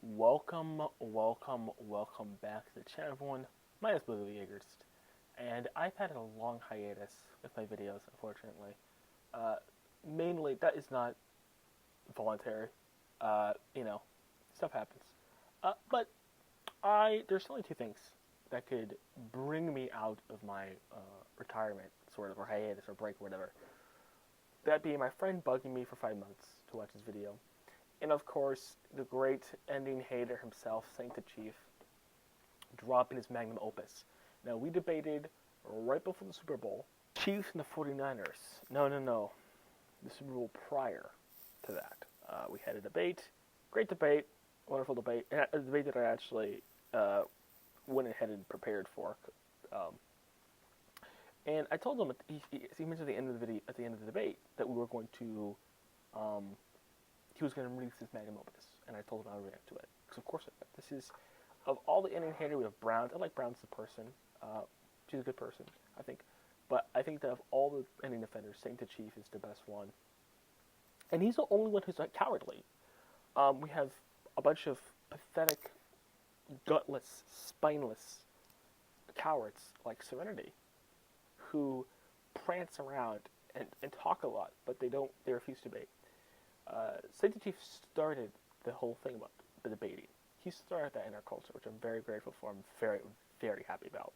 Welcome back to the channel, everyone. My name is Beluga, and I've had a long hiatus with my videos, unfortunately. Uh, Mainly, that is not voluntary. You know, stuff happens. But there's only two things that could bring me out of my retirement, sort of, or hiatus, or break, or whatever. That being my friend bugging me for 5 months to watch his video, and of course, the great ending hater himself, Saint the Chief, dropping his magnum opus. Now, we debated right before the Super Bowl, Chiefs and the 49ers. No. The Super Bowl prior to that. We had a debate, great debate, wonderful debate, and a debate that I actually went ahead and prepared for. Um, and I told him, he mentioned at the end of the video, at the end of the debate, that we were going to um, he was going to release his magnum opus, and I told him I would react to it. Because of course I would. This is, of all the ending hater, we have Browns. I like Browns as a person. She's a good person, I think. But I think that of all the ending defenders, Saint the Chief is the best one. And he's the only one who's not cowardly. We have a bunch of pathetic, gutless, spineless cowards like Serenity, who prance around and talk a lot, but they refuse to debate. Saint Chief started the whole thing about the debating. He started that in our culture, which I'm very grateful for. I'm very, very happy about.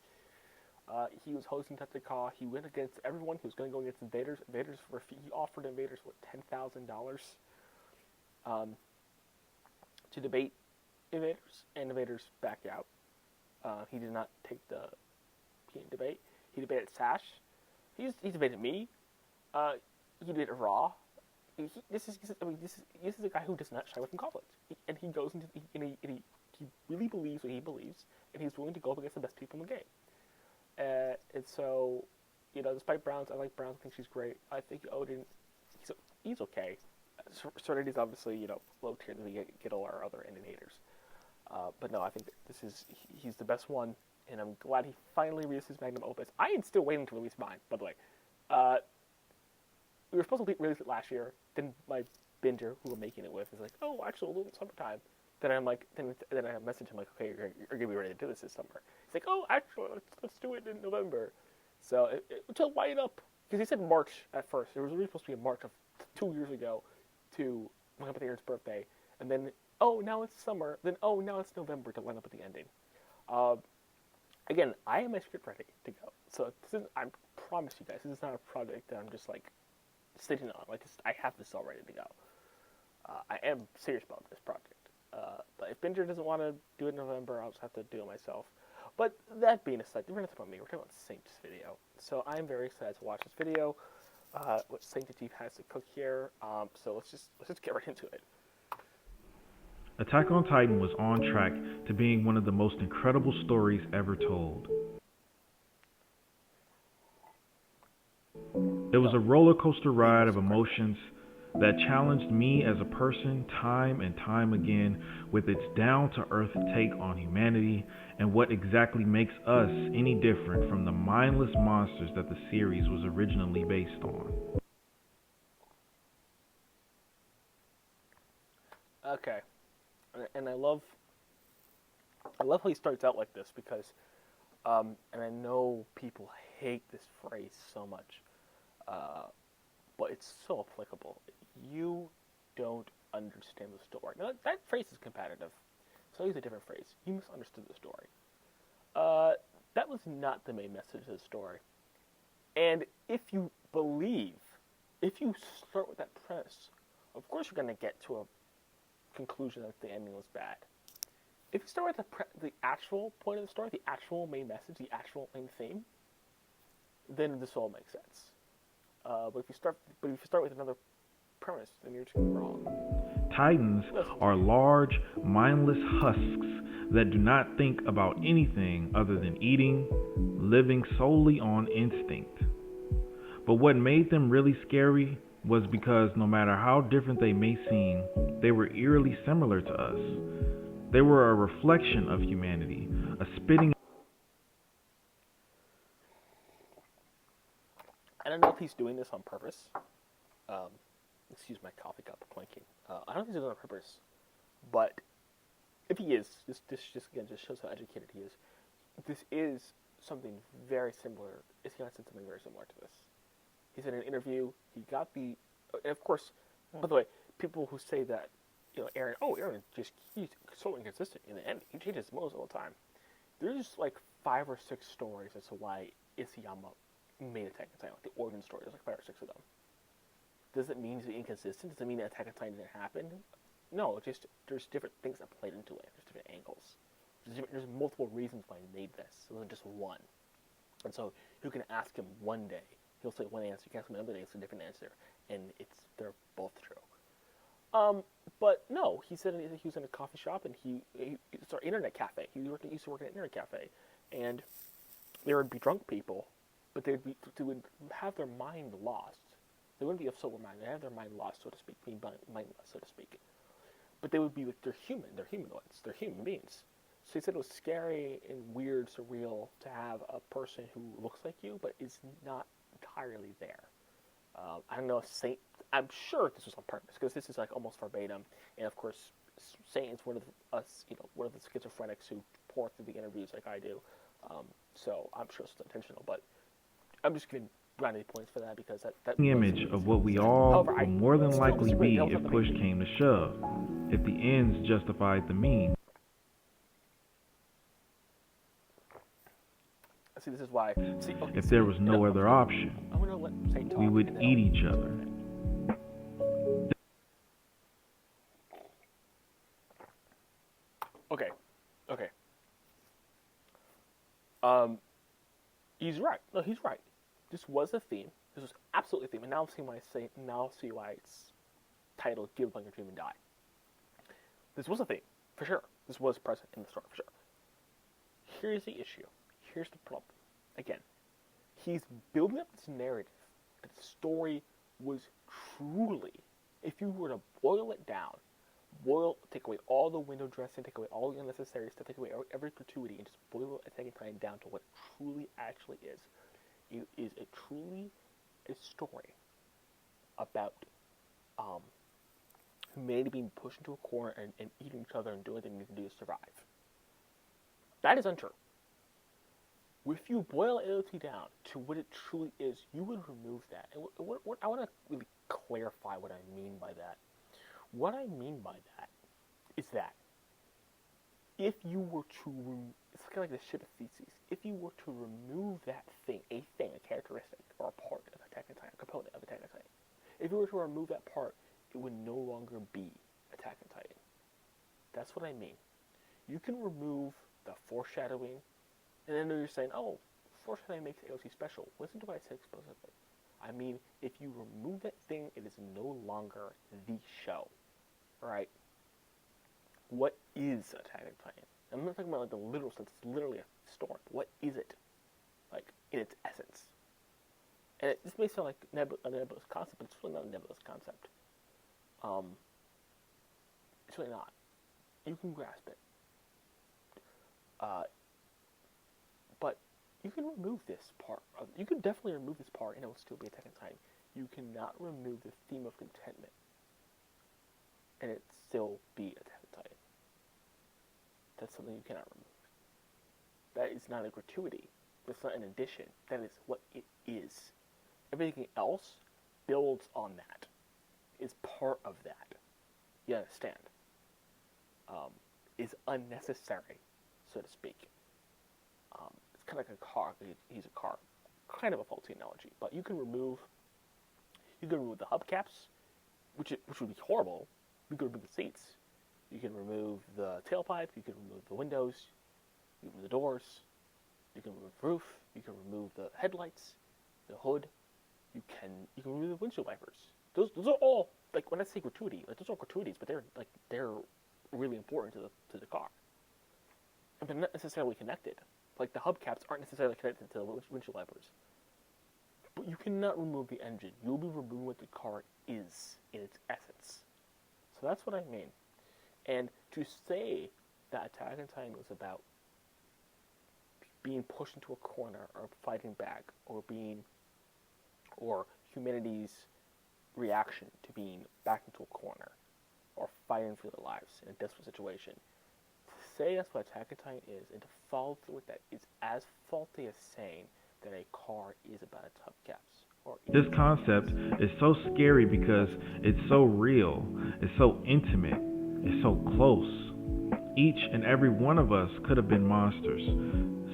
He was hosting Tetsuka. He went against everyone. He was going to go against Invaders. He offered Invaders, $10,000 to debate Invaders, and Invaders backed out. He did not take he didn't debate. He debated Sash. He debated me. He debated Raw. This is a guy who does not shy away from conflict, and he goes into he really believes what he believes, and he's willing to go up against the best people in the game. And so, despite Browns, I like Browns. I think she's great. I think Odin, he's okay. Serenity's obviously low tier than we get all our other ending haters. But no, I think he's the best one, and I'm glad he finally released his magnum opus. I am still waiting to release mine, by the way. We were supposed to release it last year. Then my binger, who we're making it with, is like, "Oh, actually, a little summertime." Then I'm like, then I message him like, "Okay, you're gonna be ready to do this summer." He's like, "Oh, actually, let's do it in November." So to light up, because he said March at first. It was really supposed to be in March of 2 years ago, to line up with Aaron's birthday, and then now it's summer. Then now it's November to line up with the ending. Again, I am my script ready to go. So I promise you guys, this is not a project that I'm just like sitting on. I have this all ready to go. I am serious about this project. But if Binger doesn't want to do it in November, I'll just have to do it myself. But that being aside, we're not talking about me. We're talking about Saint's video. So I'm very excited to watch this video. What Saint Chief has to cook here. So let's just get right into it. Attack on Titan was on track to being one of the most incredible stories ever told. It was a roller coaster ride of emotions that challenged me as a person time and time again, with its down-to-earth take on humanity and what exactly makes us any different from the mindless monsters that the series was originally based on. Okay, and I love how he starts out like this because, and I know people hate this phrase so much. But it's so applicable. You don't understand the story. Now, that phrase is competitive, so I'll use a different phrase. You misunderstood the story. That was not the main message of the story. And if you start with that premise, of course you're going to get to a conclusion that the ending was bad. If you start with the actual point of the story, the actual main message, the actual main theme, then this all makes sense. But if you start with another premise, then you're just going to be wrong. Titans are large, mindless husks that do not think about anything other than eating, living solely on instinct. But what made them really scary was because no matter how different they may seem, they were eerily similar to us. They were a reflection of humanity, a spitting. I don't know if he's doing this on purpose. Excuse my coffee cup clinking. I don't know if he's doing it on purpose, but if he is, this just again just shows how educated he is. This is something very similar. Is he not said something very similar to this? He said in an interview he got the, and of course, by the way, people who say that, Eren just he's so inconsistent. In the end, he changes his motives all the time. There's like 5 or 6 stories as to why Isayama made Attack on Titan, like the origin story. There's like 5 or 6 of them. Does it mean he's inconsistent? Does it mean that Attack on Titan didn't happen? No, just there's different things that played into it. There's different angles. There's multiple reasons why he made this. It wasn't just one. And so you can ask him one day. He'll say one answer. You can ask him another day. It's a different answer, and they're both true. But no, he said he was in a coffee shop and he sorry, internet cafe. He used to work at an internet cafe, and there would be drunk people, but they would have their mind lost. They wouldn't be of sober mind. They have their mind lost, so to speak, being mindless, so to speak. But they would be like they're human. They're humanoids. They're human beings. So he said it was scary and weird, surreal to have a person who looks like you, but is not entirely there. I don't know if I'm sure this was on purpose because this is like almost verbatim, and of course, Satan's one of the schizophrenics who pour through the interviews like I do. So I'm sure it's intentional, but I'm just giving brownie points for that because that image of what we all However, will more than likely disagree. be if push came to shove, if the ends justified the means. See, this is why. If there was no other option, I'm gonna let Saint talk, we would eat each other. Okay. He's right. No, he's right. This was a theme. This was absolutely a theme, and now I'll see why it's titled "Give Up on Your Dream and Die." This was a theme for sure. This was present in the story for sure. Here's the issue. Here's the problem. Again, he's building up this narrative that the story was truly, if you were to boil it down, take away all the window dressing, take away all the unnecessary stuff, take away every gratuity, and just boil Attack on Titan down to what it truly actually is. It is truly a story about humanity being pushed into a corner and eating each other and doing what they need to do to survive. That is untrue. If you boil AOT down to what it truly is, you would remove that. And what I want to really clarify what I mean by that. What I mean by that is that if you were to it's kind of like the shit of feces. If you were to remove that thing, a characteristic, or a part of Attack on Titan, a component of Attack on Titan, if you were to remove that part, it would no longer be Attack on Titan. That's what I mean. You can remove the foreshadowing, and then you're saying, oh, foreshadowing makes AOT special. Listen to what I said explicitly. I mean, if you remove that thing, it is no longer the show. Right? What is Attack on Titan? I'm not talking about like the literal sense. It's literally a story. What is it? Like, in its essence. And this may sound like a nebulous concept, but it's really not a nebulous concept. It's really not. You can grasp it. But you can remove this part. You can definitely remove this part and it will still be Attack on Titan. You cannot remove the theme of contentment and it still be Attack on Titan. That's something you cannot remove. That is not a gratuity. That's not an addition. That is what it is. Everything else builds on that. Is part of that. You understand? Is unnecessary, so to speak. It's kind of like a car. He's a car. Kind of a faulty analogy. But you can remove the hubcaps, which would be horrible. You can remove the seats. You can remove the tailpipe. You can remove the windows. You can remove the doors. You can remove the roof. You can remove the headlights, the hood. You can remove the windshield wipers. Those are all, like, when I say gratuity, like, those are gratuities, but they're really important to the car. And they're not necessarily connected. Like, the hubcaps aren't necessarily connected to the windshield wipers. But you cannot remove the engine. You'll be removing what the car is in its essence. So that's what I mean. And to say that Attack on Titan was about being pushed into a corner or fighting back or humanity's reaction to being back into a corner or fighting for their lives in a desperate situation, say that's what Attack on Titan is, and to follow through with that is as faulty as saying that a car is about a tub caps or This is concept is so scary because it's so real, it's so intimate, it's so close. Each and every one of us could have been monsters.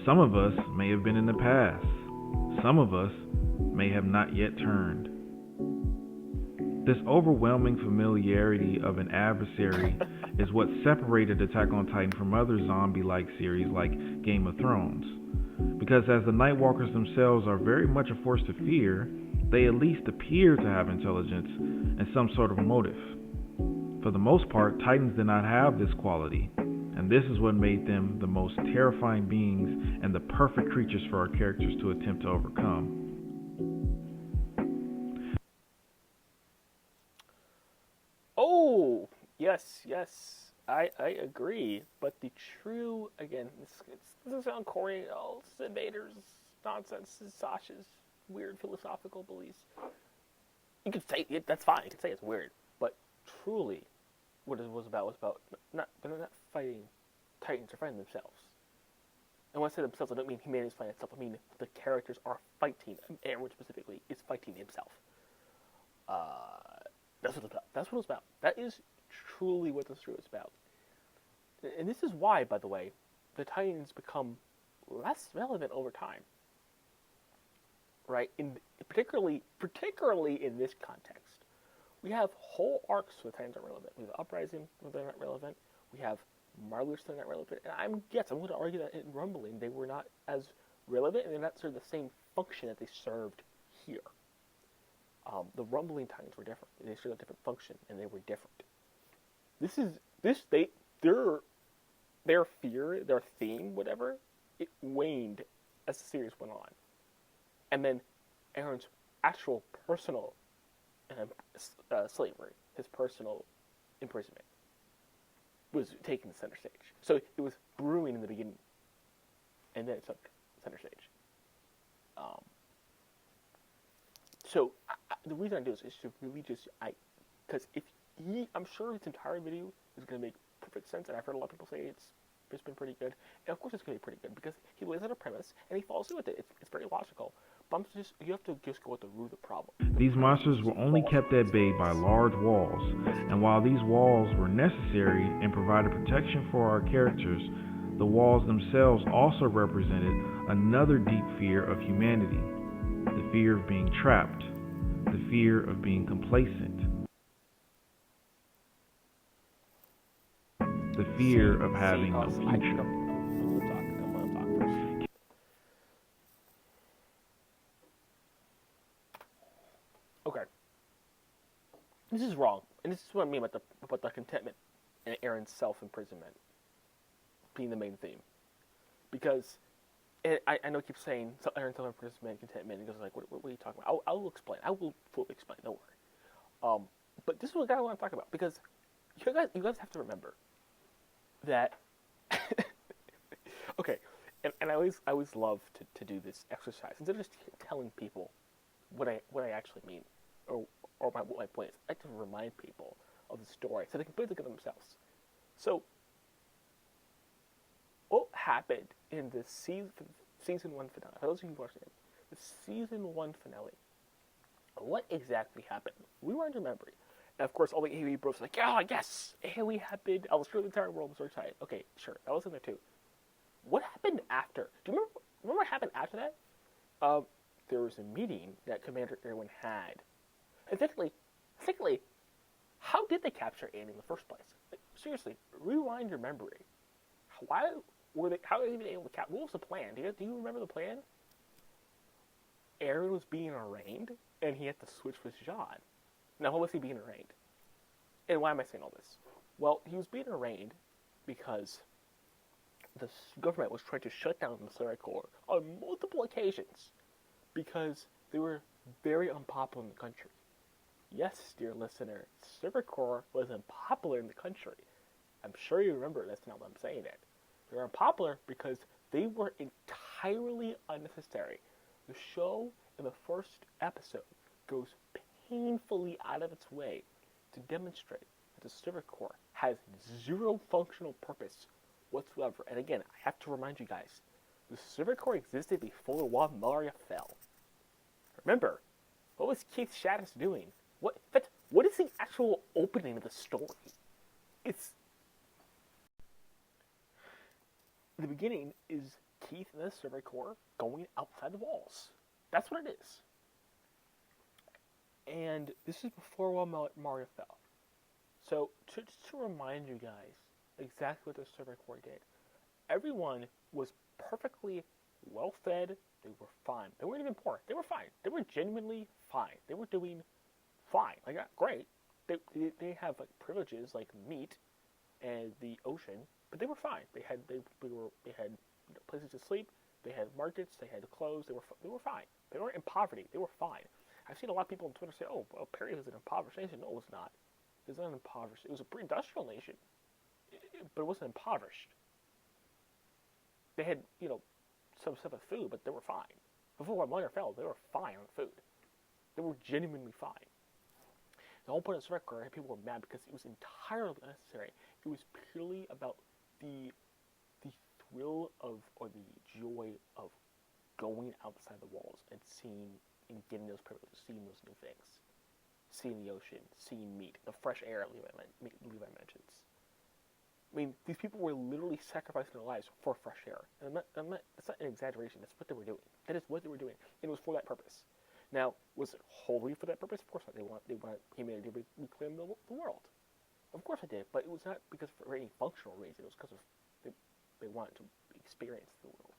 Some of us may have been in the past. Some of us may have not yet turned. This overwhelming familiarity of an adversary is what separated Attack on Titan from other zombie-like series like Game of Thrones. Because as the Nightwalkers themselves are very much a force to fear, they at least appear to have intelligence and some sort of motive. For the most part, Titans did not have this quality, and this is what made them the most terrifying beings and the perfect creatures for our characters to attempt to overcome. Oh, yes, I agree. But the true, again, this doesn't sound corny at all. This is invaders, nonsense, this is Sasha's weird philosophical beliefs. You could say it, that's fine. You could say it's weird. But truly, what it was about they're not fighting Titans, they're fighting themselves. And when I say themselves, I don't mean humanity's fighting itself. I mean the characters are fighting. Eren specifically is fighting himself. That's what it's about. That's what it's about. That is truly what the story is about. And this is why, by the way, the Titans become less relevant over time. Right? Particularly in this context. We have whole arcs where the Titans aren't relevant. We have Uprising where they're not relevant. We have Marlers that are not relevant. And I'm going to argue that in Rumbling they were not as relevant and they're not sort of the same function that they served here. The Rumbling Titans were different. They served a different function, and they were different. Their fear, their theme, whatever, it waned as the series went on. And then Eren's actual personal slavery, his personal imprisonment, was taking the center stage. So it was brewing in the beginning, and then it took center stage. So the reason I do this is to really because I'm sure his entire video is going to make perfect sense, and I've heard a lot of people say it's been pretty good, and of course it's going to be pretty good because he lays out a premise and he follows through with it. It's very logical, but you have to just go with the root of the problem. These monsters were only kept at bay by large walls, and while these walls were necessary and provided protection for our characters, the walls themselves also represented another deep fear of humanity. The fear of being trapped, the fear of being complacent, the fear of having no future. I'm going to talk first. Okay. This is wrong, and this is what I mean about the contentment and Eren's self-imprisonment being the main theme. Because I know I keep saying Eren's self-imprisonment, contentment, and he goes like, what are you talking about? I will explain. I will fully explain, don't worry. But this is what I want to talk about, because you guys have to remember that okay, and I always love to do this exercise instead of just telling people what I actually mean or what my point is. I like to remind people of the story so they can put it together themselves. So what happened in the season 1 finale? For those of you who watched it, the season 1 finale. What exactly happened? Rewind your memory. And of course, all the AoE bros were like, yeah, yes, AoE happened. I was sure the entire world was so excited. Okay, sure, that was in there too. What happened after? Do you remember what happened after that? There was a meeting that Commander Erwin had. And secondly, how did they capture Annie in the first place? Like, seriously, rewind your memory. How were they even able to capture? What was the plan? Do you remember the plan? Eren was being arraigned, and he had to switch with Jean. Now, how was he being arraigned? And why am I saying all this? Well, he was being arraigned because the government was trying to shut down the Sarah Corps on multiple occasions because they were very unpopular in the country. Yes, dear listener, Silver Corps was unpopular in the country. I'm sure you remember that's not what I'm saying it. They were unpopular because they were entirely unnecessary. The show in the first episode goes painfully out of its way to demonstrate that the Silver Corps has zero functional purpose whatsoever. And again, I have to remind you guys, the Civic Corps existed before Walmaria fell. Remember, what was Keith Shaddis doing? What is the actual opening of the story? It's the beginning is Keith and the Civic Corps going outside the walls. That's what it is. And this is before Walmaria fell. So just to remind you guys exactly what the Civic Corps did, everyone was perfectly well fed. They were fine. They weren't even poor. They were fine. They were genuinely fine. They were doing fine. Like, great. They have like privileges like meat and the ocean, but they were fine. They had places to sleep. They had markets. They had clothes. They were fine. They weren't in poverty. They were fine. I've seen a lot of people on Twitter say, "Oh, well, Perry was an impoverished nation." No, it was not. It was not impoverished. It was a pre-industrial nation, but it wasn't impoverished. They had, some stuff of food, but they were fine. Before Walmaria fell, they were fine on food. They were genuinely fine. The whole point of Civic Corps, people were mad because it was entirely unnecessary. It was purely about the thrill of, or the joy of going outside the walls and seeing and getting those privileges, seeing those new things, seeing the ocean, seeing meat, the fresh air Levi mentions. I mean, these people were literally sacrificing their lives for fresh air. And it's not an exaggeration. That's what they were doing. That is what they were doing. And it was for that purpose. Now, was it wholly for that purpose? Of course not. They want humanity to reclaim the world. Of course it did. But it was not because for any functional reason. It was because of they wanted to experience the world.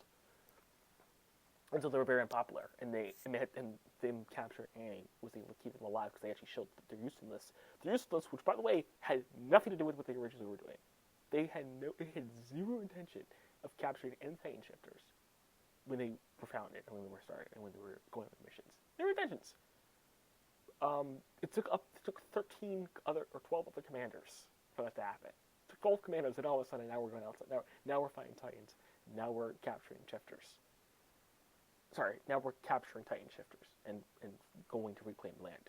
And so they were very unpopular. And them capturing Annie was able to keep them alive because they actually showed their usefulness. Their usefulness, which, by the way, had nothing to do with what they originally were doing. They had zero intention of capturing any Titan shifters when they were founded and when they were started and when they were going on missions. Their intentions. It took 13 other or 12 other commanders for that to happen. It took 12 commanders, and all of a sudden now we're going outside. Now we're fighting Titans. Now we're capturing shifters. Sorry, now we're capturing Titan shifters and going to reclaim land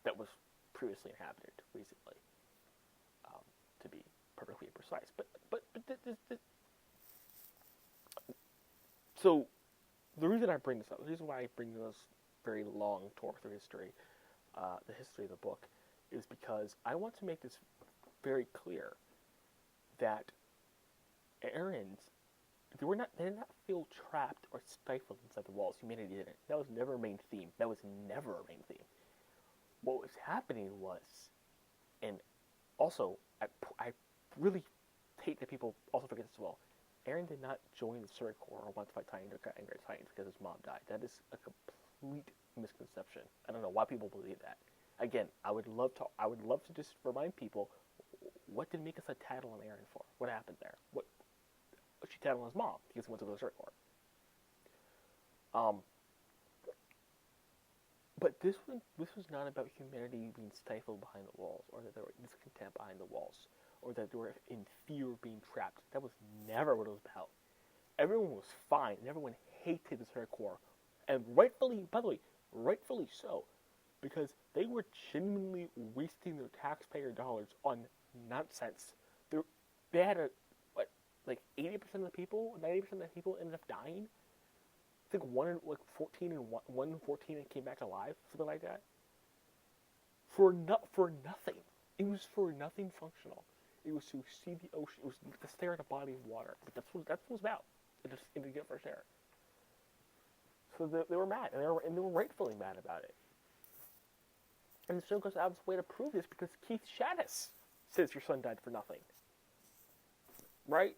that was previously inhabited recently. To be perfectly precise, so the reason I bring this up, the reason why I bring this very long tour through history, the history of the book, is because I want to make this very clear that Errands, they did not feel trapped or stifled inside the walls. Humanity didn't. That was never a main theme. What was happening was, and also, I really hate that people also forget this as well. Eren did not join the Civic Corps or want to fight Titans or Angry Titans because his mom died. That is a complete misconception. I don't know why people believe that. Again, I would love to just remind people, what did Mikasa tattle on Eren for? What happened there? What she tattled on his mom because he went to the Civic Corps. But this was not about humanity being stifled behind the walls, or that there were discontent behind the walls, or that they were in fear of being trapped. That was never what it was about. Everyone was fine, and everyone hated the Civic Corps. And rightfully, by the way, rightfully so, because they were genuinely wasting their taxpayer dollars on nonsense. They had 80% of the people, 90% of the people ended up dying. I think 14 and came back alive, something like that. For nothing. It was for nothing functional. It was to see the ocean. It was to stare at a body of water. But that's what it was about. And to get fresh air. So they were mad, and they were rightfully mad about it. And the show goes out of its way to prove this because Keith Shaddis says your son died for nothing. Right?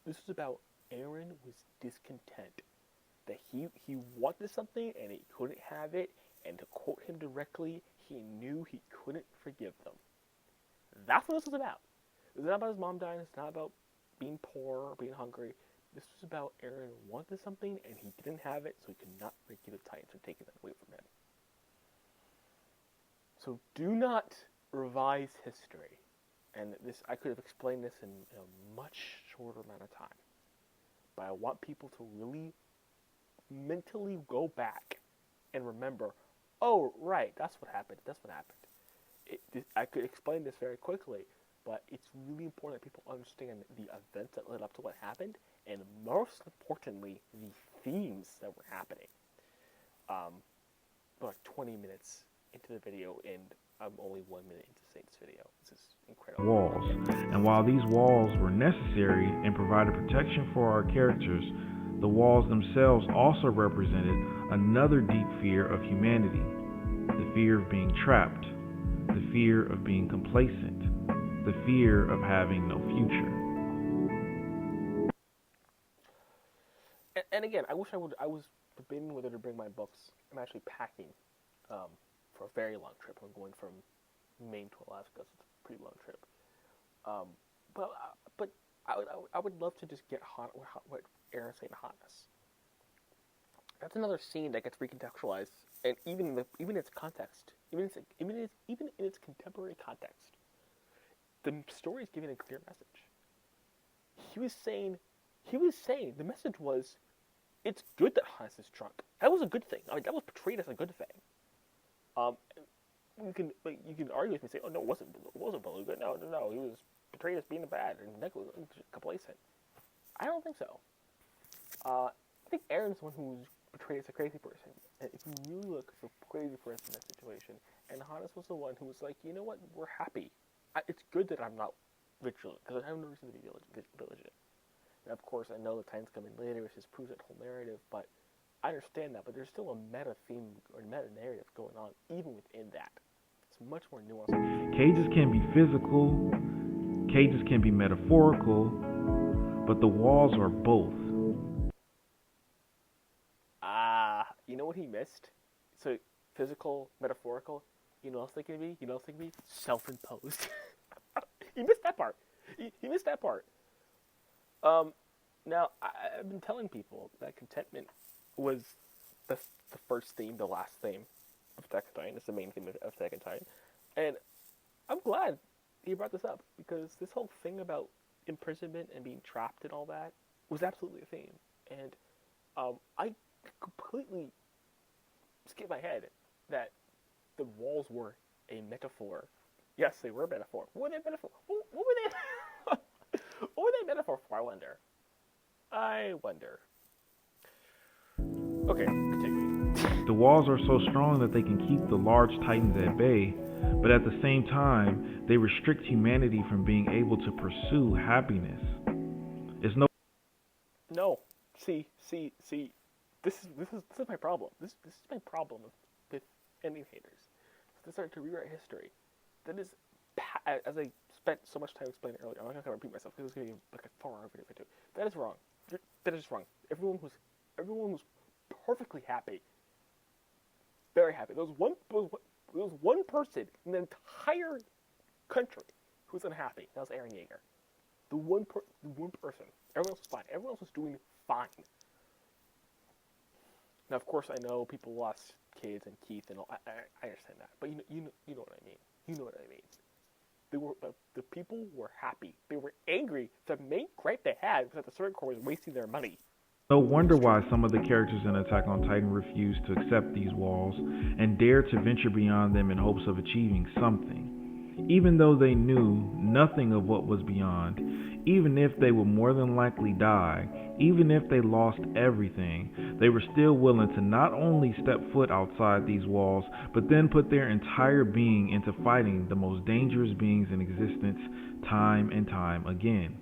This is about Eren was discontent. That he wanted something and he couldn't have it, and to quote him directly, he knew he couldn't forgive them. That's what this is about. It's not about his mom dying, it's not about being poor or being hungry. This was about Eren wanted something and he didn't have it, so he could not forgive the Titans for taking that away from him. So do not revise history. And I could have explained this in a much shorter amount of time. But I want people to really mentally go back and remember, oh, right, that's what happened. I could explain this very quickly, but it's really important that people understand the events that led up to what happened, and most importantly, the themes that were happening. Like 20 minutes into the video, and I'm only 1 minute into Saint's video. This is incredible. Walls. And while these walls were necessary and provided protection for our characters, the walls themselves also represented another deep fear of humanity. The fear of being trapped. The fear of being complacent. The fear of having no future. And again, I wish I was debating whether to bring my books. I'm actually packing for a very long trip. I'm going from Maine to Alaska, so it's a pretty long trip. But I would love to just get what Eren's saying, hotness. That's another scene that gets recontextualized, and even in its context, even in its contemporary context, the story is giving a clear message. He was saying the message was, it's good that Hannes is drunk. That was a good thing. I mean, that was portrayed as a good thing. You can argue with me and say, oh no, it wasn't Beluga. No, he was portrayed as being bad and complacent. I don't think so. I think Eren's the one who was portrayed as a crazy person. And if you really look for a crazy person in that situation, and Hannes was the one who was like, you know what, we're happy. It's good that I'm not vigilant, because I have no reason to be vigilant. And of course, I know the time's coming later, which just proves that whole narrative, but I understand that, but there's still a meta theme or meta narrative going on, even within that. It's much more nuanced. Cages can be physical, cages can be metaphorical, but the walls are both. You know what he missed? So, physical, metaphorical, you know what else they can be? Self-imposed. He missed that part. He missed that part. Now, I've been telling people that contentment was the first theme, the last theme of Attack on Titan. It's the main theme of Attack on Titan. And I'm glad he brought this up, because this whole thing about imprisonment and being trapped and all that was absolutely a theme. And I completely skipped my head that the walls were a metaphor. Yes, they were a metaphor. What were they metaphor? What were they? What were they metaphor for? I wonder. Okay, continuing. The walls are so strong that they can keep the large titans at bay, but at the same time, they restrict humanity from being able to pursue happiness. It's no. See. This is my problem. This is my problem with ending haters. They start to rewrite history. That is, as I spent so much time explaining earlier, I'm not going to repeat myself because it's going to be like a 4-hour video if I do. That is wrong. That is wrong. Everyone was perfectly happy, very happy. There was one person in the entire country who was unhappy. That was Eren Yeager. The one person. Everyone else was fine. Everyone else was doing fine. Now, of course, I know people lost kids and Keith and all. I understand that, but you know what I mean. You know what I mean. The people were happy. They were angry. The main gripe they had was that the Circuit Corps was wasting their money. No wonder why some of the characters in Attack on Titan refused to accept these walls and dared to venture beyond them in hopes of achieving something. Even though they knew nothing of what was beyond, even if they would more than likely die, even if they lost everything, they were still willing to not only step foot outside these walls, but then put their entire being into fighting the most dangerous beings in existence time and time again.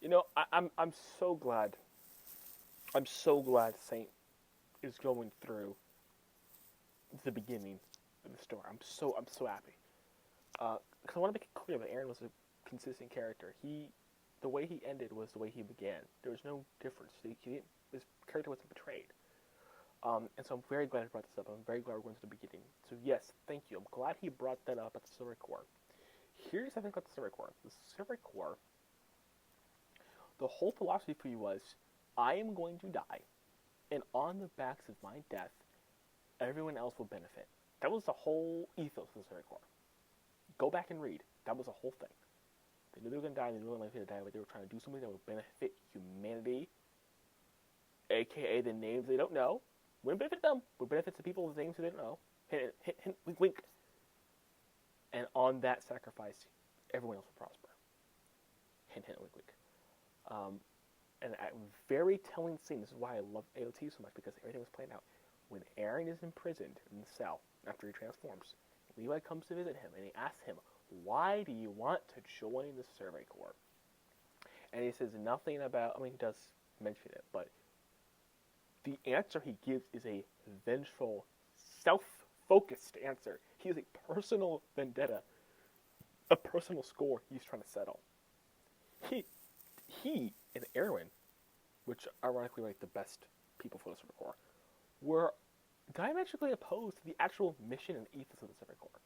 You know, I'm so glad Saint is going through the beginning of the story. I'm so happy. Because I want to make it clear that Eren was a consistent character. The way he ended was the way he began. There was no difference. His character wasn't betrayed. And so I'm very glad he brought this up. I'm very glad we're going to the beginning. So yes, thank you. I'm glad he brought that up at the Circuit Corps. Here's the thing about the Circuit Corps. The Circuit Corps, the whole philosophy for you was, I am going to die, and on the backs of my death, everyone else will benefit. That was the whole ethos of the Circuit Corps. Go back and read. That was the whole thing. They knew they were going to die, they knew they were likely to die, but they were trying to do something that would benefit humanity, aka the names they don't know. Wouldn't benefit them, would benefit the people with names they don't know. Hint, wink, wink. And on on that sacrifice, everyone else will prosper. Hint, hint, wink, wink. And a very telling scene. This is why I love AOT so much, because everything was playing out. When Eren is imprisoned in the cell after he transforms, Levi comes to visit him and he asks him, "Why do you want to join the Survey Corps?" And he says nothing about. I mean, he does mention it, but the answer he gives is a vengeful, self-focused answer. He has a personal vendetta, a personal score he's trying to settle. He and Eren, which ironically are like the best people for the Survey Corps, were diametrically opposed to the actual mission and ethos of the Survey Corps.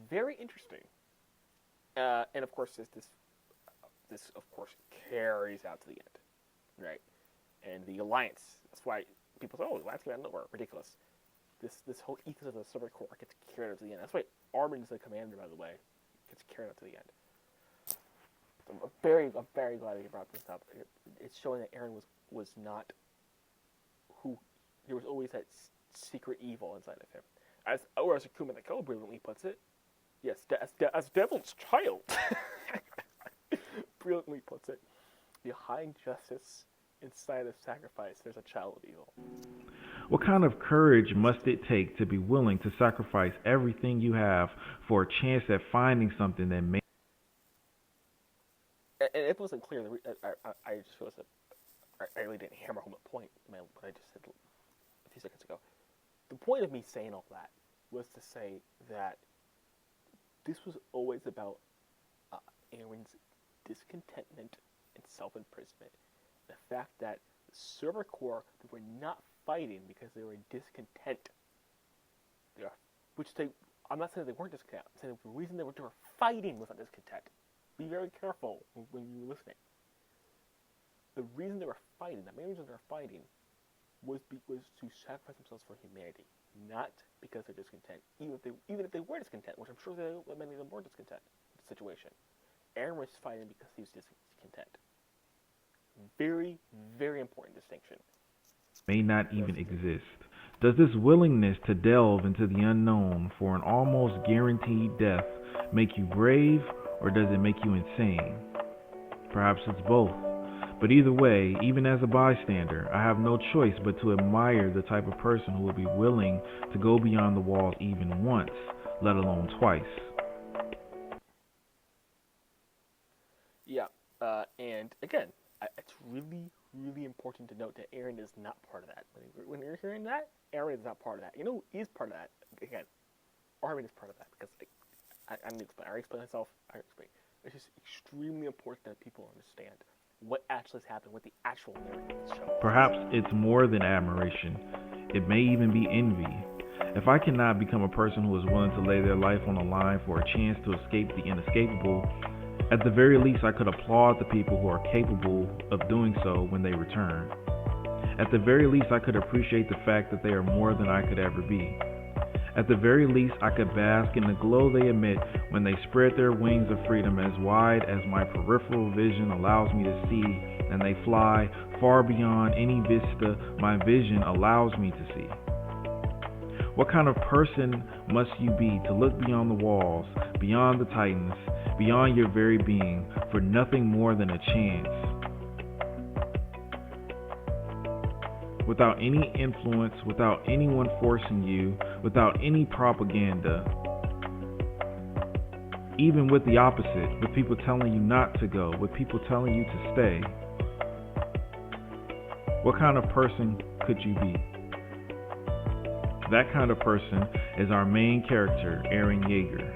Very interesting. And of course, this of course carries out to the end, right? And the alliance. That's why people say, "Oh, the alliance came out of nowhere." Ridiculous. This whole ethos of the Survey Corps gets carried out to the end. That's why Armin's the commander, by the way, gets carried out to the end. I'm very glad that you brought this up. It's showing that Eren was not who. There was always that secret evil inside of him. As Akuma the Ko brilliantly puts it, yes, as Devil's child, brilliantly puts it, behind justice, inside of sacrifice, there's a child of evil. What kind of courage must it take to be willing to sacrifice everything you have for a chance at finding something that may... And it wasn't clear. I just realized that I really didn't hammer home a point, what I just said a few seconds ago. The point of me saying all that was to say that this was always about Eren's discontentment and self-imprisonment. The fact that the Survey Corps were not fighting because they were discontent. I'm not saying they weren't discontent. I'm saying the reason they were fighting was not discontent. Be very careful when you're listening. The reason they were fighting, the main reason they were fighting, was to sacrifice themselves for humanity, not because they're discontent. Even if they were discontent, which I'm sure many of them were discontent with the situation, Eren was fighting because he was discontent. Very, very important distinction. May not even exist. Does this willingness to delve into the unknown for an almost guaranteed death make you brave, or does it make you insane? Perhaps it's both. But either way, even as a bystander, I have no choice but to admire the type of person who would be willing to go beyond the walls even once, let alone twice. Yeah, and again, it's really, really important to note that Eren is not part of that. When you're hearing that, Eren is not part of that. You know who is part of that? Again, Armin is part of that, because I need to explain. I already explained myself. It's just extremely important that people understand what actually has happened with the actual narrative of the show. Perhaps it's more than admiration. It may even be envy. If I cannot become a person who is willing to lay their life on the line for a chance to escape the inescapable, at the very least I could applaud the people who are capable of doing so when they return. At the very least I could appreciate the fact that they are more than I could ever be. At the very least, I could bask in the glow they emit when they spread their wings of freedom as wide as my peripheral vision allows me to see, and they fly far beyond any vista my vision allows me to see. What kind of person must you be to look beyond the walls, beyond the titans, beyond your very being, for nothing more than a chance? Without any influence, without anyone forcing you, without any propaganda. Even with the opposite, with people telling you not to go, with people telling you to stay. What kind of person could you be? That kind of person is our main character, Eren Yeager.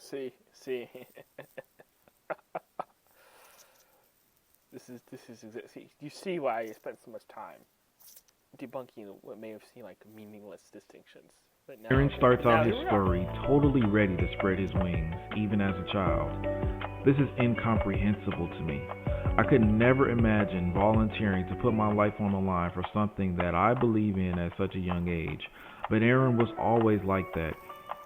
See. You see why I spent so much time debunking what may have seemed like meaningless distinctions. But now, Eren starts out his story totally ready to spread his wings, even as a child. This is incomprehensible to me. I could never imagine volunteering to put my life on the line for something that I believe in at such a young age. But Eren was always like that.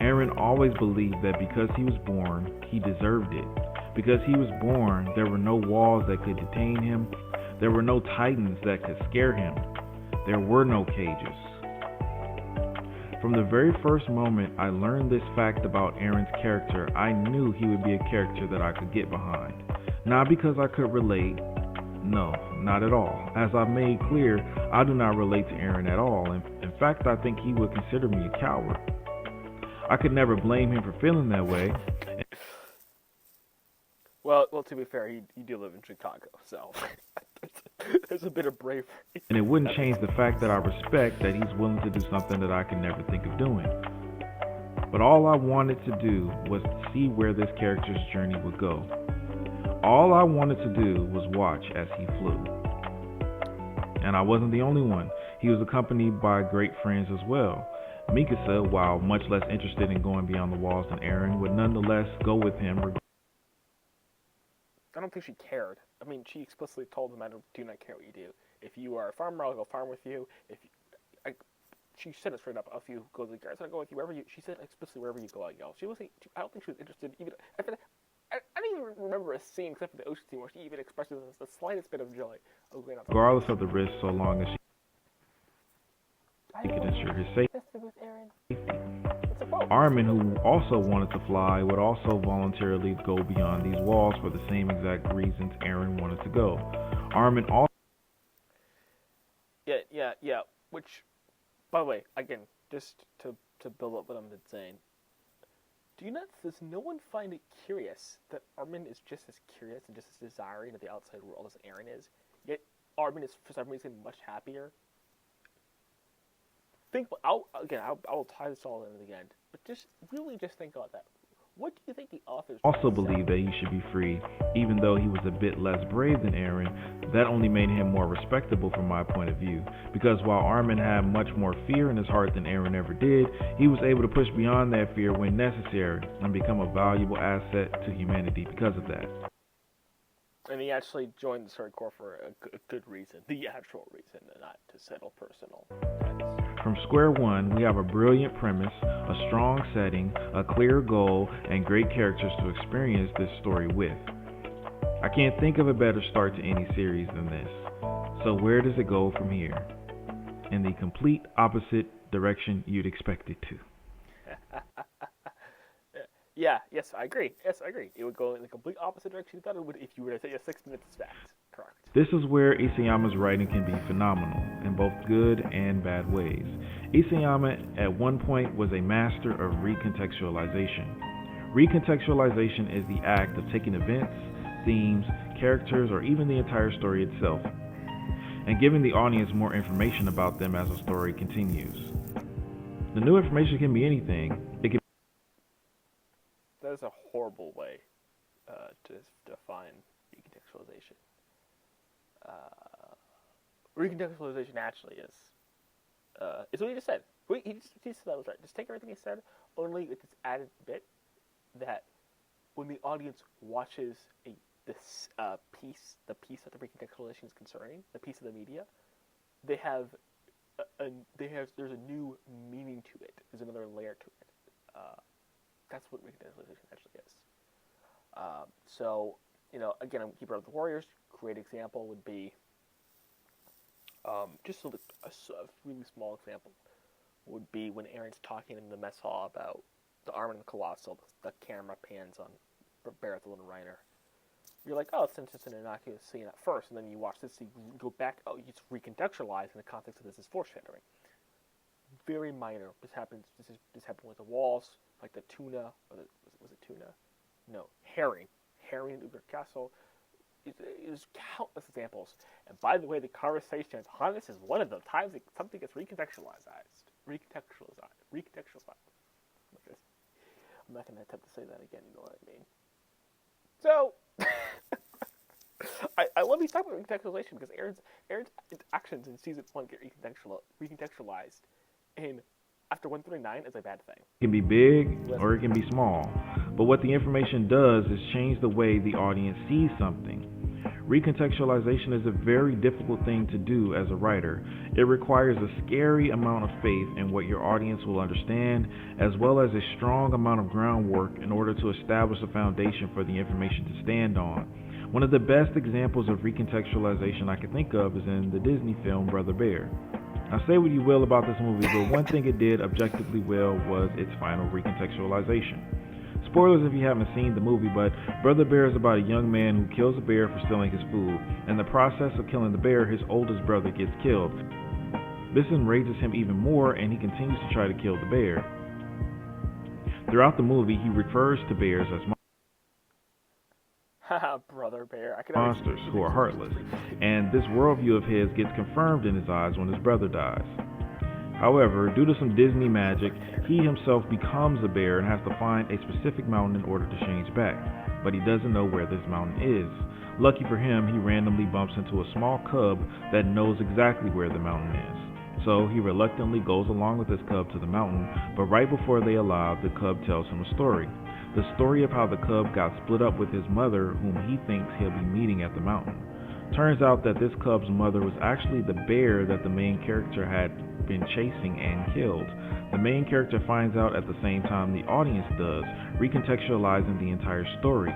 Eren always believed that because he was born, he deserved it. Because he was born, there were no walls that could detain him. There were no titans that could scare him. There were no cages. From the very first moment I learned this fact about Eren's character, I knew he would be a character that I could get behind. Not because I could relate, no, not at all. As I've made clear, I do not relate to Eren at all. In fact, I think he would consider me a coward. I could never blame him for feeling that way. Well, to be fair, you do live in Chicago, so there's a bit of bravery. And it wouldn't change the fact that I respect that he's willing to do something that I could never think of doing. But all I wanted to do was to see where this character's journey would go. All I wanted to do was watch as he flew. And I wasn't the only one. He was accompanied by great friends as well. Mikasa, while much less interested in going beyond the walls than Eren, would nonetheless go with him. I don't think she cared. I mean, she explicitly told him, "I do not care what you do. If you are a farmer, I'll go farm with you. She said it straight up. If you go to the guards, I'll go with you wherever you." She said explicitly, "Wherever you go, I'll go." She wasn't. I don't think she was interested even. I don't even remember a scene except for the ocean scene where she even expressed the slightest bit of joy. Regardless of the risk, so long as she could ensure his safety. Armin, who also wanted to fly, would also voluntarily go beyond these walls for the same exact reasons Eren wanted to go. Armin also... Yeah. Which, by the way, again, just to build up what I'm saying, does no one find it curious that Armin is just as curious and just as desiring of the outside world as Eren is, yet Armin is for some reason much happier? I will tie this all in at the end, but just think about that. What do you think the authors also believed that he should be free, even though he was a bit less brave than Eren? That only made him more respectable from my point of view, because while Armin had much more fear in his heart than Eren ever did, he was able to push beyond that fear when necessary and become a valuable asset to humanity because of that. And he actually joined the Third Corps for a good reason, the actual reason, not to settle personal debts. From square one, we have a brilliant premise, a strong setting, a clear goal, and great characters to experience this story with. I can't think of a better start to any series than this. So where does it go from here? In the complete opposite direction you'd expect it to. Yes, I agree. It would go in the complete opposite direction you thought it would if you were to say a 6 minutes fact. Correct. This is where Isayama's writing can be phenomenal, in both good and bad ways. Isayama at one point was a master of recontextualization. Recontextualization is the act of taking events, themes, characters, or even the entire story itself, and giving the audience more information about them as the story continues. The new information can be anything. That is a horrible way to define recontextualization. Recontextualization actually is what he just said. He said that was right. Just take everything he said, only with this added bit that when the audience watches this piece, the piece that the recontextualization is concerning, the piece of the media, there's a new meaning to it. There's another layer to it. That's what recontextualization actually is. So, again, I'm keeper of the Warriors. Great example would be just a really small example would be when Eren's talking in the mess hall about the Armin and the Colossal. The camera pans on Eren and Reiner. You're like, oh, it's just an innocuous scene at first, and then you watch this, you go back, oh, it's recontextualized in the context of this is foreshadowing. Very minor. This happened with the walls, like the tuna, or was it tuna? No, herring in Uber Castle. There's countless examples. And by the way, the conversation of Hannes is one of the times that something gets recontextualized. I'm not going to attempt to say that again, you know what I mean. So, I love these type of recontextualization because Eren's actions in season 1 get recontextualized. And after 139 is a bad thing. It can be big or it can be small, but what the information does is change the way the audience sees something. Recontextualization is a very difficult thing to do as a writer. It requires a scary amount of faith in what your audience will understand, as well as a strong amount of groundwork in order to establish a foundation for the information to stand on. One of the best examples of recontextualization I can think of is in the Disney film Brother Bear. Now, say what you will about this movie, but one thing it did objectively well was its final recontextualization. Spoilers if you haven't seen the movie, but Brother Bear is about a young man who kills a bear for stealing his food. In the process of killing the bear, his oldest brother gets killed. This enrages him even more, and he continues to try to kill the bear. Throughout the movie, he refers to bears as Haha, Brother Bear. monsters who are heartless, and this worldview of his gets confirmed in his eyes when his brother dies. However, due to some Disney magic, he himself becomes a bear and has to find a specific mountain in order to change back, but he doesn't know where this mountain is. Lucky for him, he randomly bumps into a small cub that knows exactly where the mountain is. So he reluctantly goes along with his cub to the mountain, but right before they arrive, the cub tells him a story. The story of how the cub got split up with his mother, whom he thinks he'll be meeting at the mountain. Turns out that this cub's mother was actually the bear that the main character had been chasing and killed. The main character finds out at the same time the audience does, recontextualizing the entire story.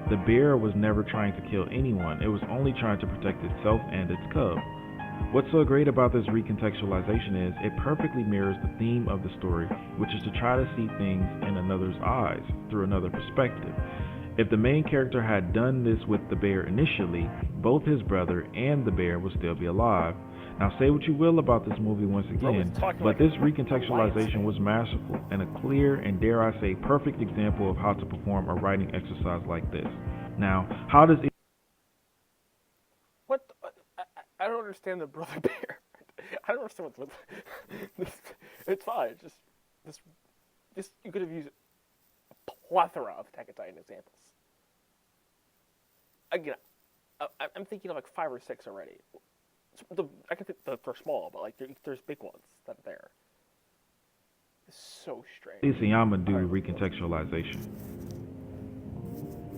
The bear was never trying to kill anyone, it was only trying to protect itself and its cub. What's so great about this recontextualization is it perfectly mirrors the theme of the story, which is to try to see things in another's eyes, through another perspective. If the main character had done this with the bear initially, both his brother and the bear would still be alive. Now, say what you will about this movie once again, but this recontextualization was masterful and a clear and, dare I say, perfect example of how to perform a writing exercise like this. Now, how does it... What? I don't understand the Brother Bear. I don't understand what's this. It's fine. Just you could have used a plethora of Attack on Titan examples. Again, I'm thinking of like 5 or 6 already. I can think they're small, but like there's big ones that are there. It's so strange. Isayama do recontextualization?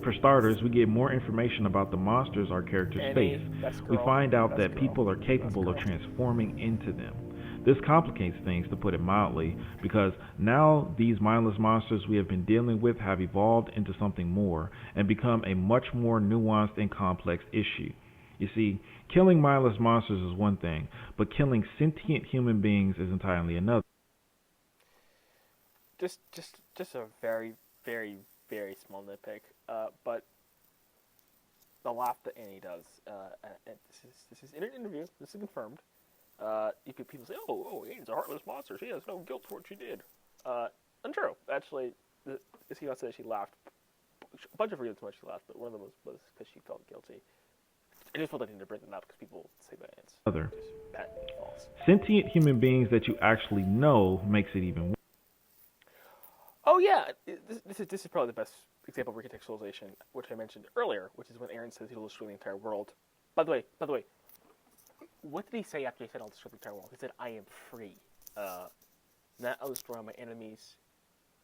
For starters, we get more information about the monsters our characters face. We find out that people are capable of transforming into them. This complicates things, to put it mildly, because now these mindless monsters we have been dealing with have evolved into something more and become a much more nuanced and complex issue. You see, killing mindless monsters is one thing, but killing sentient human beings is entirely another. Just a very, very, very small nitpick, but the laugh that Annie does, and this is in an interview, this is confirmed. People say, oh, Annie's a heartless monster, she has no guilt for what she did. Untrue. Actually, she said she laughed. A bunch of reasons why she laughed, but one of them was because she felt guilty. I just felt I needed to bring them up because people say that it's just patently false. Sentient human beings that you actually know makes it even worse. Oh yeah, this is probably the best example of recontextualization, which I mentioned earlier, which is when Eren says he'll destroy the entire world. By the way, what did he say after he said I'll destroy the entire world? He said, I am free. Not I'll destroy all my enemies,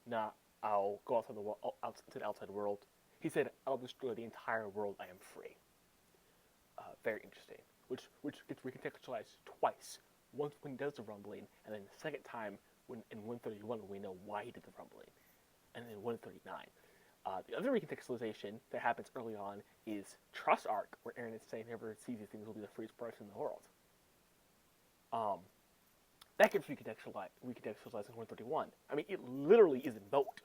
not I'll go outside to the outside world. He said, I'll destroy the entire world, I am free. Very interesting, which gets recontextualized twice. Once when he does the rumbling, and then the second time when in 131 when we know why he did the rumbling, and then 139. The other recontextualization that happens early on is Trust Arc, where Eren is saying whoever sees these things will be the freest person in the world. That gets recontextualized in 131. I mean, it literally is invoked.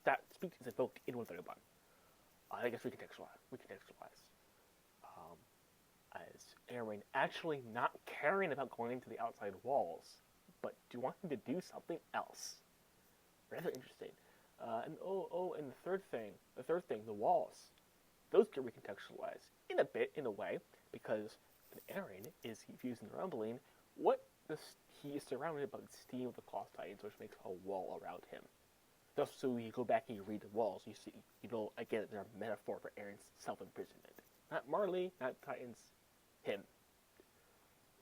That speech is invoked in 131. That gets recontextualized. As Eren actually not caring about going into the outside walls, but do you want him to do something else? Rather interesting. And the third thing, the walls. Those get recontextualized in a way, because when Eren is using the rumbling, he is surrounded by the steam of the Cloth Titans, which makes a wall around him. Thus, so you go back and you read the walls, you see, again, they're a metaphor for Eren's self-imprisonment. Not Marley, not Titans, him.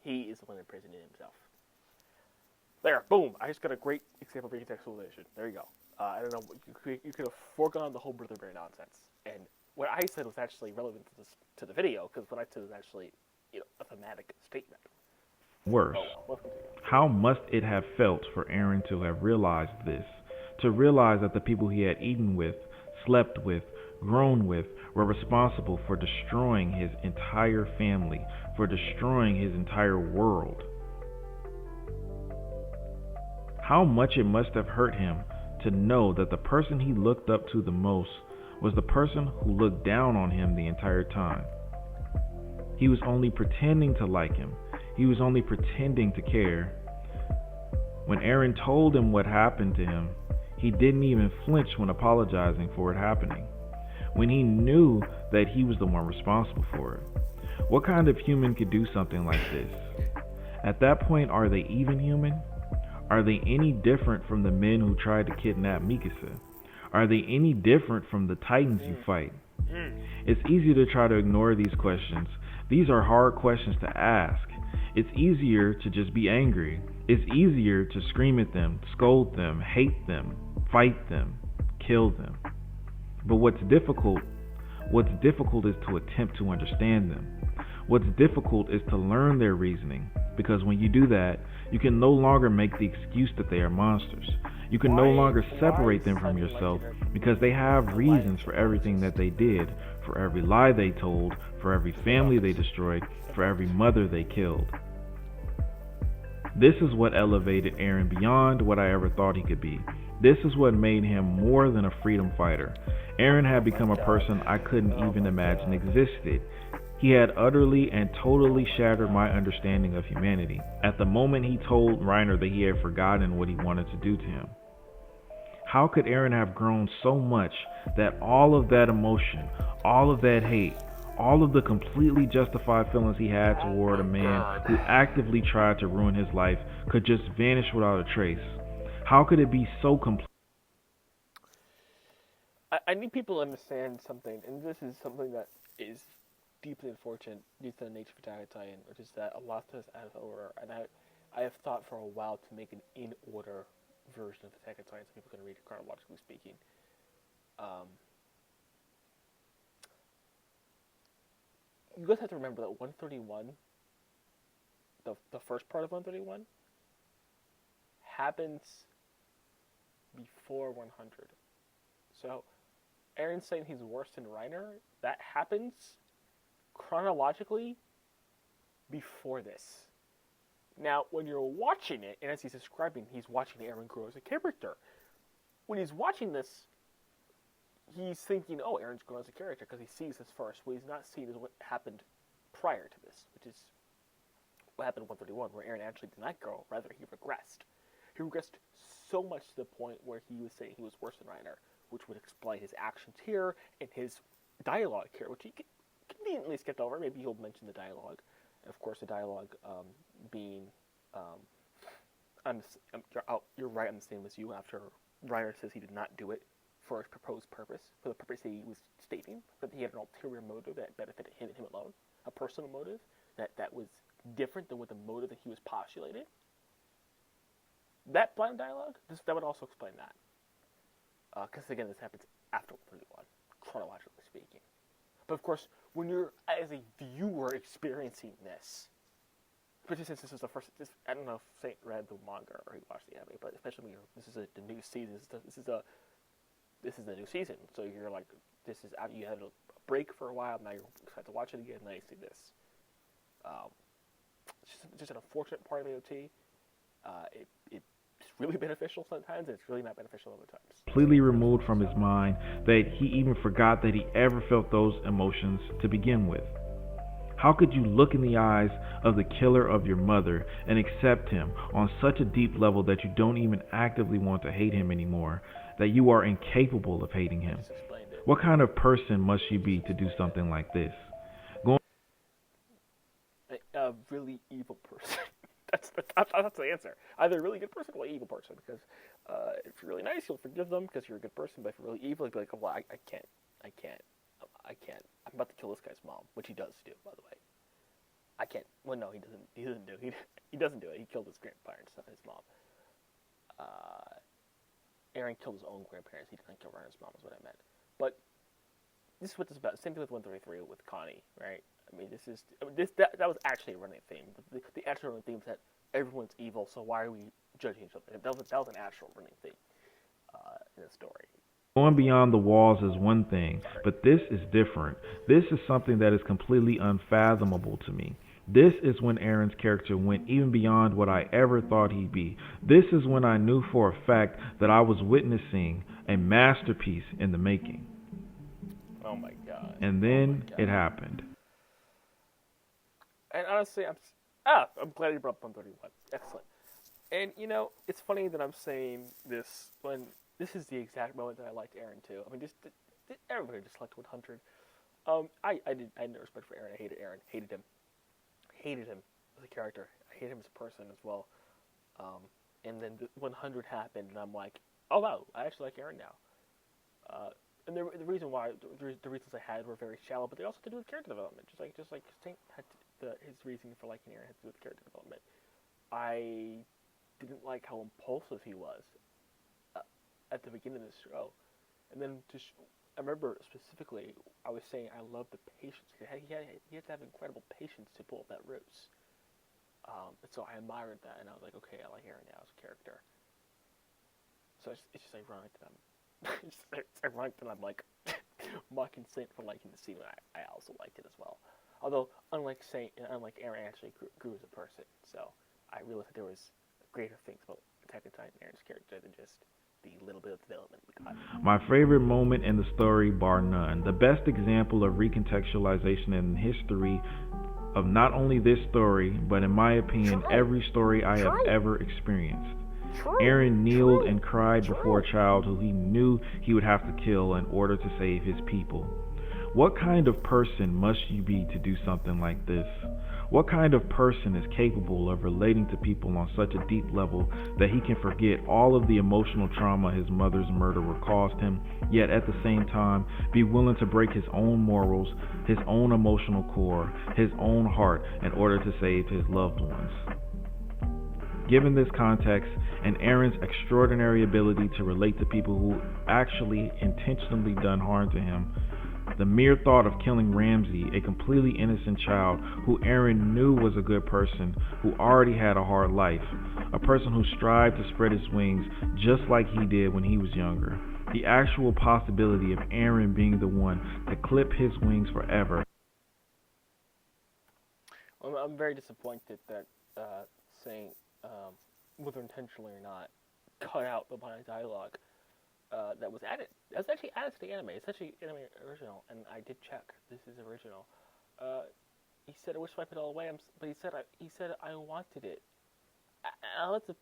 He is the one imprisoning himself. There, boom! I just got a great example of recontextualization. There you go. I don't know, you could have foregone the whole Brother Bear nonsense. And what I said was actually relevant to the video, because what I said was actually, a thematic statement. Worse. How must it have felt for Eren to have realized this? To realize that the people he had eaten with, slept with, grown with, were responsible for destroying his entire family, for destroying his entire world. How much it must have hurt him to know that the person he looked up to the most was the person who looked down on him the entire time. He was only pretending to like him. He was only pretending to care. When Eren told him what happened to him, he didn't even flinch when apologizing for it happening, when he knew that he was the one responsible for it. What kind of human could do something like this? At that point, are they even human? Are they any different from the men who tried to kidnap Mikasa? Are they any different from the titans you fight? It's easy to try to ignore these questions. These are hard questions to ask. It's easier to just be angry. It's easier to scream at them, scold them, hate them, fight them, kill them. But what's difficult is to attempt to understand them. What's difficult is to learn their reasoning, because when you do that, you can no longer make the excuse that they are monsters. You can no longer separate them from yourself, because they have reasons for everything that they did, for every lie they told, for every family they destroyed, for every mother they killed. This is what elevated Eren beyond what I ever thought he could be. This is what made him more than a freedom fighter. Eren had become a person I couldn't even imagine existed. He had utterly and totally shattered my understanding of humanity at the moment he told Reiner that he had forgotten what he wanted to do to him. How could Eren have grown so much that all of that emotion, all of that hate, all of the completely justified feelings he had toward a man who actively tried to ruin his life could just vanish without a trace? How could it be so complete? I need people to understand something, and this is something that is deeply unfortunate due to the nature of Attack on Titan, which is that a lot of us out of order, and I have thought for a while to make an in-order version of Attack on Titan so people can read it chronologically speaking. You guys have to remember that 131, the first part of 131, happens before 100. So, Eren's saying he's worse than Reiner, that happens chronologically before this. Now, when you're watching it, and as he's describing, he's watching Eren grow as a character. When he's watching this, he's thinking, oh, Eren's grown as a character because he sees this first. What he's not seeing is what happened prior to this, which is what happened in 131, where Eren actually did not grow, rather he regressed. He regressed so much to the point where he was saying he was worse than Reiner, which would explain his actions here and his dialogue here, which he conveniently skipped over. Maybe he'll mention the dialogue. And of course, the dialogue being, you're right, I'm the same as you, after Reiner says he did not do it for his proposed purpose, for the purpose that he was stating, that he had an ulterior motive that benefited him and him alone, a personal motive that was different than what the motive that he was postulating. That blind dialogue, that would also explain that. Because again, this happens after 131, chronologically speaking. But of course, when you're, as a viewer, experiencing this, especially since this is the first, I don't know if Saint read the manga or he watched the anime, but especially when this is the new season, this is the new season, so you're like, you had a break for a while, now you're excited to watch it again, now you see this. It's just an unfortunate part of AOT. It's really beneficial sometimes, and it's really not beneficial other times. Completely removed from his mind that he even forgot that he ever felt those emotions to begin with. How could you look in the eyes of the killer of your mother and accept him on such a deep level that you don't even actively want to hate him anymore, that you are incapable of hating him? What kind of person must you be to do something like this? A really evil person. That's the answer. Either a really good person or an evil person. Because if you're really nice, you'll forgive them because you're a good person. But if you're really evil, you'll be like, oh, well, I can't. I'm about to kill this guy's mom, which he does do, by the way. I can't. Well, no, he doesn't. He doesn't do it. He doesn't do it. He killed his grandparents, not his mom. Eren killed his own grandparents. He didn't kill Reiner's mom, is what I meant. But this is what this is about. Same thing with 133 with Connie, right? I mean, that was actually a running theme. The actual running theme is that everyone's evil, so why are we judging each other? That was an actual running theme in the story. Going beyond the walls is one thing, Sorry. but this is different. This is something that is completely unfathomable to me. This is when Aaron's character went even beyond what I ever thought he'd be. This is when I knew for a fact that I was witnessing a masterpiece in the making. Oh my god. And Oh my then it god. happened. And honestly, I'm glad you brought up 131. Excellent. And it's funny that I'm saying this when this is the exact moment that I liked Eren too. I mean, just everybody just liked 100. I had no respect for Eren. I hated Eren. Hated him as a character. I hated him as a person as well. And then 100 happened, and I'm like, oh wow, I actually like Eren now. And the reason why the reasons I had were very shallow, but they also had to do with character development. Just like Saint had his reasoning for liking Eren had to do with character development. I didn't like how impulsive he was uh, at the beginning of the show, and then I remember specifically I was saying I love the patience. He had to have incredible patience to pull up that ruse. And so I admired that, and I was like, okay, I like Eren now as a character. So it's just ironic that it's ironic that I'm like mocking Saint for liking the scene when I also liked it as well. Although unlike Saint and unlike Eren, I actually grew as a person, so I realized that there was greater things about Attack on Titan and Eren's character than just the little bit of development we got. My favorite moment in the story, bar none. The best example of recontextualization in history of not only this story, but in my opinion, True, every story I have true, ever experienced. true, Eren kneeled true, and cried before true. a child who he knew he would have to kill in order to save his people. What kind of person must you be to do something like this? What kind of person is capable of relating to people on such a deep level that he can forget all of the emotional trauma his mother's murderer caused him, yet at the same time be willing to break his own morals, his own emotional core, his own heart in order to save his loved ones? Given this context and Eren's extraordinary ability to relate to people who actually intentionally done harm to him, the mere thought of killing Ramsay, a completely innocent child who Eren knew was a good person, who already had a hard life, a person who strived to spread his wings just like he did when he was younger, the actual possibility of Eren being the one to clip his wings forever. I'm very disappointed that saying whether intentionally or not cut out the line of dialogue that was added. That's actually added to the anime. It's actually anime original, and I did check. This is original. Uh, he said, "I wish I put it all away," but he said I wanted it. I like to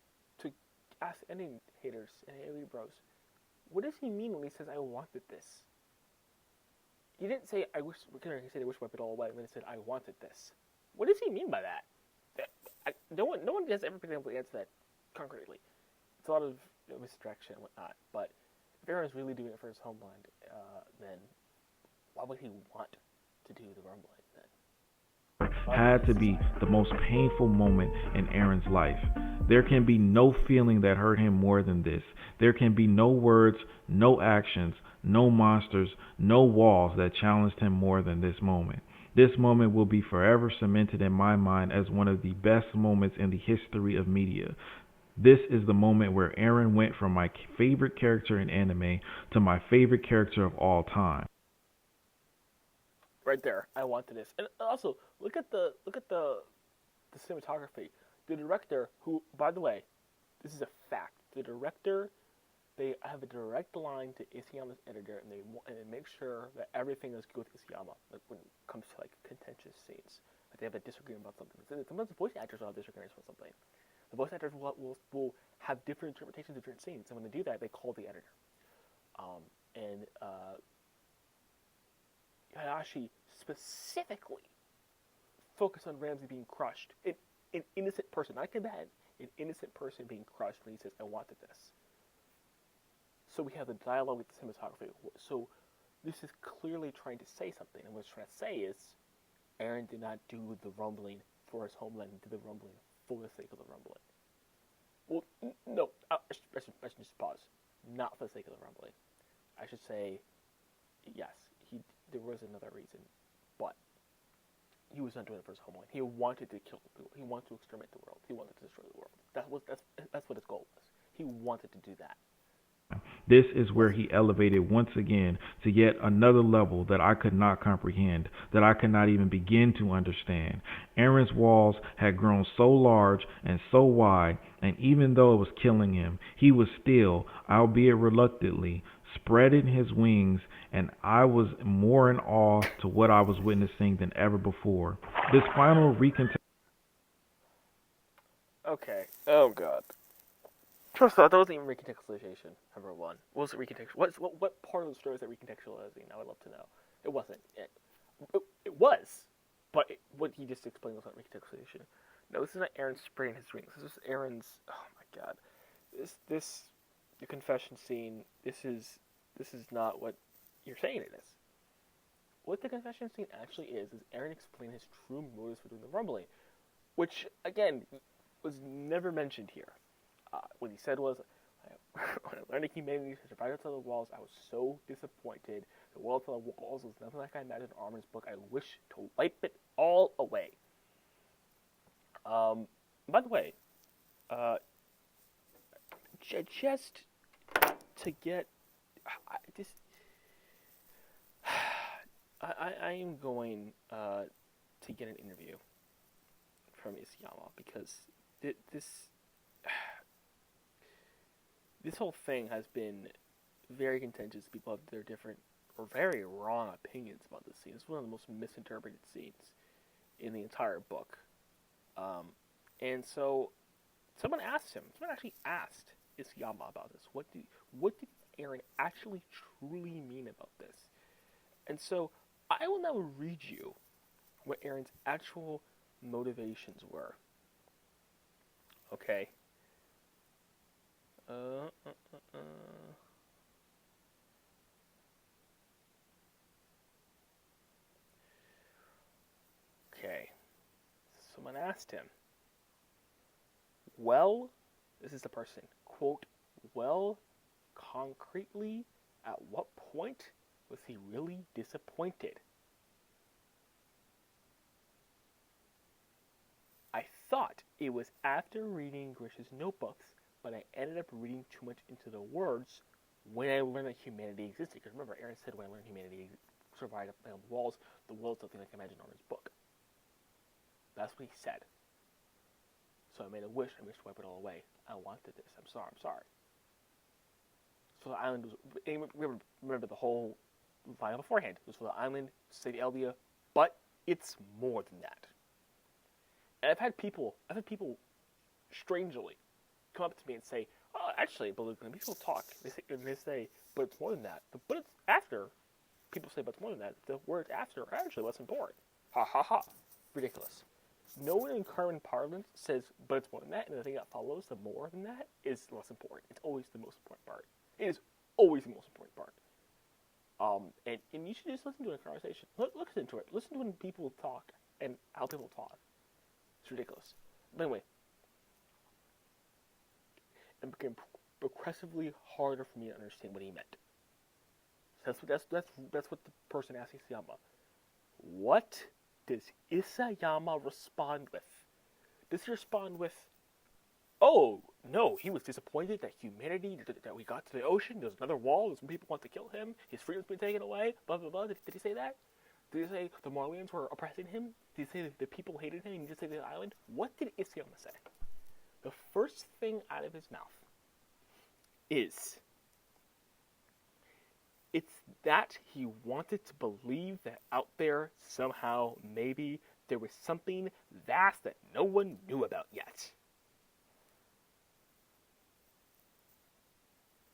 ask any haters and any bros, what does he mean when he says I wanted this? He didn't say I wish. He said I wish I put it all away, and then he said I wanted this. What does he mean by that? No one has ever been able to answer that concretely. It's a lot of misdirection and whatnot, but if Aaron's really doing it for his homeland, then why would he want to do the rumbling then? Why would Had he to be decide? the most painful moment in Eren's life. There can be no feeling that hurt him more than this. There can be no words, no actions, no monsters, no walls that challenged him more than this moment. This moment will be forever cemented in my mind as one of the best moments in the history of media. This is the moment where Eren went from my favorite character in anime to my favorite character of all time. Right there, I wanted this. And also, look at the cinematography. The director, who, by the way, this is a fact. The director, they have a direct line to Isayama's editor, and they make sure that everything is good with Isayama like, when it comes to like contentious scenes. Like they have a disagreement about something. Sometimes the voice actors will have disagreements about something. The voice actors will have different interpretations of different scenes, and when they do that, they call the editor. And Hayashi specifically focused on Ramsey being crushed. An innocent person, not combatant, an innocent person being crushed when he says, I wanted this. So we have the dialogue with the cinematography. So this is clearly trying to say something. And what it's trying to say is Eren did not do the rumbling for his homeland, he did the rumbling for the sake of the rumbling. Well, no, I should just pause. Not for the sake of the rumbling. I should say, yes, there was another reason, but he was not doing it for his homeland. He wanted to kill people. He wanted to exterminate the world. He wanted to destroy the world. That's what his goal was. He wanted to do that. This is where What? he elevated once again to yet another level that I could not comprehend, that I could not even begin to understand. Eren's walls had grown so large and so wide, and even though it was killing him, he was still, albeit reluctantly, spreading his wings, and I was more in awe to what I was witnessing than ever before. This final recontextualization. Okay. Oh god. First of all, that wasn't even recontextualization. Number one, what was it recontextual? What part of the story is that recontextualizing? I would love to know. It wasn't. It was, but what he just explained was not recontextualization. No, this is not Eren spreading his wings. This is Eren's. Oh my god. This the confession scene. This is not what you're saying it is. What the confession scene actually is Eren explaining his true motives for doing the rumbling, which again was never mentioned here. What he said was, when I learned humanity to survive outside the walls, I was so disappointed. The world outside the walls was nothing like I imagined in Armin's book. I wish to wipe it all away. By the way, uh, just to get this, I am going to get an interview from Isayama because this whole thing has been very contentious. People have their different or very wrong opinions about this scene. It's one of the most misinterpreted scenes in the entire book. And so someone actually asked Isayama about this. What did Eren actually truly mean about this? And so I will now read you what Eren's actual motivations were. Okay. Okay. Someone asked him, well, this is the person, quote, well, concretely, at what point was he really disappointed? I thought it was after reading Grish's notebooks, but I ended up reading too much into the words when I learned that humanity existed. Because remember, Eren said when I learned humanity survived on the walls, the world's something like I imagined on his book. That's what he said. So I made a wish. I wished to wipe it all away. I wanted this. I'm sorry. So the island was. Remember the whole line beforehand. It was for the island, City Eldia, but it's more than that. And I've had people strangely come up to me and say, "Oh, actually, Beluga." And people talk. They say, "But it's more than that." But it's after. People say, "But it's more than that." The words after are actually what's important. Ha ha ha! Ridiculous. No one in current parlance says, "But it's more than that," and the thing that follows, the more than that, is less important. It's always the most important part. It is always the most important part. And you should just listen to a conversation. Listen to it. Listen to when people talk and how people talk. It's ridiculous. But anyway, it became progressively harder for me to understand what he meant. So that's what the person asking Isayama. What does Isayama respond with? Does he respond with, "Oh no, he was disappointed that humanity, that we got to the ocean. There's another wall. There's some people want to kill him. His freedom's been taken away. Blah blah blah." Did he say that? Did he say the Marlians were oppressing him? Did he say that the people hated him and he just saved the island? What did Isayama say? The first thing out of his mouth is, it's that he wanted to believe that out there, somehow, maybe, there was something vast that no one knew about yet.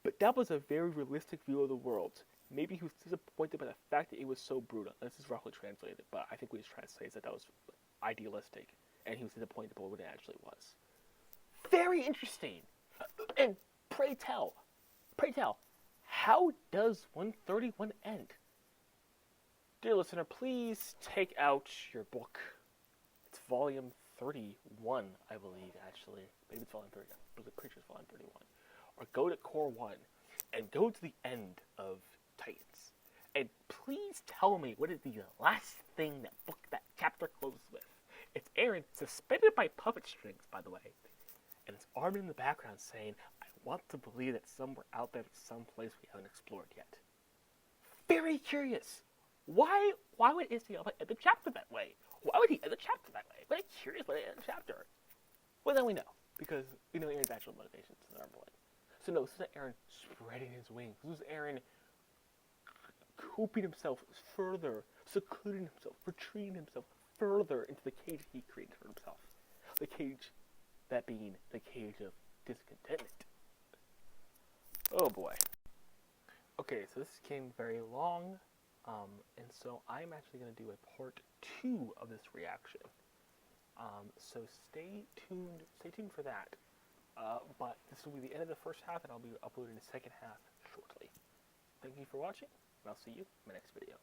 But that was a very realistic view of the world. Maybe he was disappointed by the fact that it was so brutal. This is roughly translated, but I think what he's trying to say is that was idealistic, and he was disappointed by what it actually was. Very interesting. And pray tell, how does 131 end? Dear listener, please take out your book. It's volume 31, I believe, actually. Maybe it's volume 30. But the creature's volume 31. Or go to Core 1 and go to the end of Titans. And please tell me what is the last thing that chapter closes with. It's Eren suspended by puppet strings, by the way. And it's Armin in the background saying, "I want to believe that somewhere out there, someplace we haven't explored yet. Very curious. Why would Israel end the chapter that way? Why would he end the chapter that way? Very curious why he ended the chapter. Well, then we know, because we know Eren's actual motivations normally. So no, this isn't Eren spreading his wings. This is Eren cooping himself further, secluding himself, retreating himself further into the cage he created for himself. The cage, that being the cage of discontentment. Oh boy. Okay, so this came very long, and so I'm actually going to do a part 2 of this reaction. So stay tuned for that. But this will be the end of the first half, and I'll be uploading the second half shortly. Thank you for watching, and I'll see you in my next video.